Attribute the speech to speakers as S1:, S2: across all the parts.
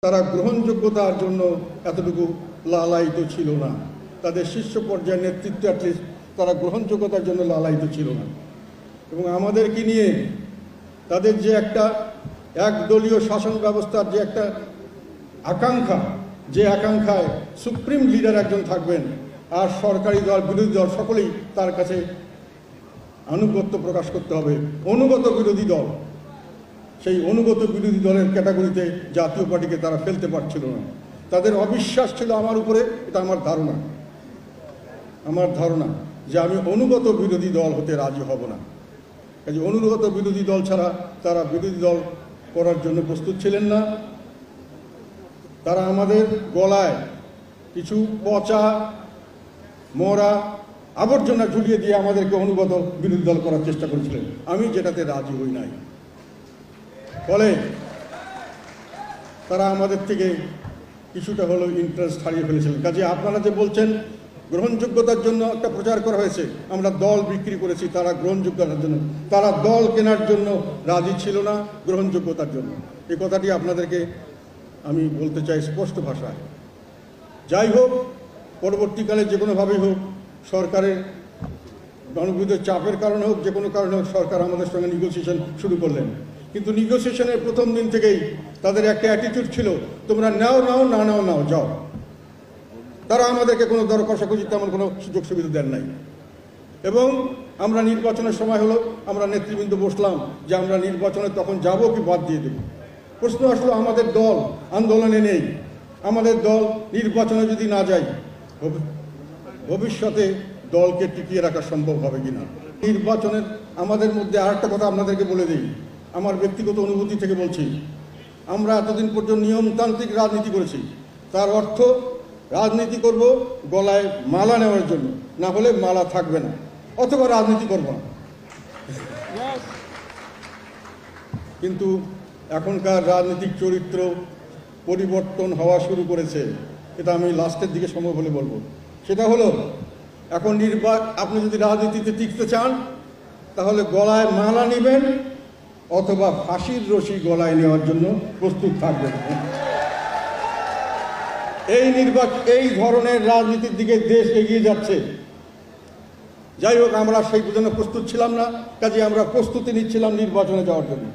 S1: তারা গ্রহণযোগ্যতার জন্য এতটুকু লালায়িত ছিল না। তাদের শীর্ষ পর্যায়ের নেতৃত্ব অ্যাটলিস্ট তারা গ্রহণযোগ্যতার জন্য লালায়িত ছিল না। এবং আমাদেরকে নিয়ে তাদের যে একটা একদলীয় শাসন ব্যবস্থার যে একটা আকাঙ্ক্ষা, যে আকাঙ্ক্ষায় সুপ্রিম লিডার একজন থাকবেন আর সরকারি দল বিরোধী দল সকলেই তার কাছে আনুগত্য প্রকাশ করতে হবে, অনুগত বিরোধী দল, সেই অনুগত বিরোধী দলের ক্যাটাগরিতে জাতীয় পার্টিকে তারা ফেলতে পারছিল না। তাদের অবিশ্বাস ছিল আমার উপরে। এটা আমার ধারণা যে আমি অনুগত বিরোধী দল হতে রাজি হব না। কাজে অনুগত বিরোধী দল ছাড়া তারা বিরোধী দল করার জন্য প্রস্তুত ছিলেন না। তারা আমাদের গলায় কিছু পচা মরা আবর্জনা ঝুলিয়ে দিয়ে আমাদেরকে অনুগত বিরোধী দল করার চেষ্টা করেছিলেন। আমি যেটাতে রাজি হই নাই। ফলে তারা আমাদের থেকে কিছুটা হলেও ইন্টারেস্ট হারিয়ে ফেলেছিলেন। কাজে আপনারা যে বলছেন গ্রহণযোগ্যতার জন্য একটা প্রচার করা হয়েছে, আমরা দল বিক্রি করেছি, তারা গ্রহণযোগ্যতার জন্য, তারা দল কেনার জন্য রাজি ছিল না, গ্রহণযোগ্যতার জন্য। এই কথাটি আপনাদেরকে আমি বলতে চাই স্পষ্ট ভাষায়। যাই হোক, পরবর্তীকালে যে কোনোভাবেই হোক, সরকারের জনবিরোধী চাপের কারণে হোক, যে কোনো কারণে হোক, সরকার আমাদের সঙ্গে নেগোসিয়েশন শুরু করলেন। কিন্তু নেগোসিয়েশনের প্রথম দিন থেকেই তাদের একটা অ্যাটিটিউড ছিল, তোমরা নাও না নাও যাও। তারা আমাদেরকে কোনো দর কষাকষি তেমন কোনো সুযোগ সুবিধা দেন নাই। এবং আমরা নির্বাচনের সময় হলো, আমরা নেতৃবৃন্দ বসলাম যে আমরা নির্বাচনে তখন যাব কি বাদ দিয়ে দেব। প্রশ্ন আসলো, আমাদের দল আন্দোলনে নেই, আমাদের দল নির্বাচনে যদি না যায় ভবিষ্যতে দলকে টিকিয়ে রাখা সম্ভব হবে কিনা। নির্বাচনের আমাদের মধ্যে আরেকটা কথা আপনাদেরকে বলে দিই, আমার ব্যক্তিগত অনুভূতি থেকে বলছি। আমরা এতদিন পর্যন্ত নিয়মতান্ত্রিক রাজনীতি করেছি। তার অর্থ রাজনীতি করব গলায় মালা নেওয়ার জন্য, না হলে মালা থাকবে না, অথবা রাজনীতি করব না। কিন্তু এখনকার রাজনৈতিক চরিত্র পরিবর্তন হওয়া শুরু করেছে। এটা আমি লাস্টের দিকে সম্ভব হলে বলবো। সেটা হলো, এখন আপনি যদি রাজনীতিতে টিকতে চান তাহলে গলায় মালা নেবেন অথবা ফাঁসির রশি গলায় নেওয়ার জন্য প্রস্তুত থাকবেন। এই ধরনের রাজনীতির দিকে দেশ এগিয়ে যাচ্ছে। যাই হোক, আমরা সেই জন্য প্রস্তুত ছিলাম না। কাজে আমরা প্রস্তুতি নিচ্ছিলাম নির্বাচনে যাওয়ার জন্য।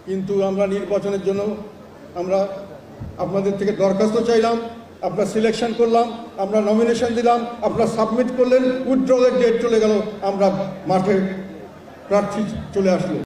S1: কিন্তু আমরা নির্বাচনের জন্য আমরা আপনাদের থেকে দরখাস্ত চাইলাম, আপনারা সিলেকশন করলাম, আমরা নমিনেশন দিলাম, আপনারা সাবমিট করলেন, উইথড্রলের ডেট চলে গেল, আমরা মাঠে প্রার্থী চলে আসলো।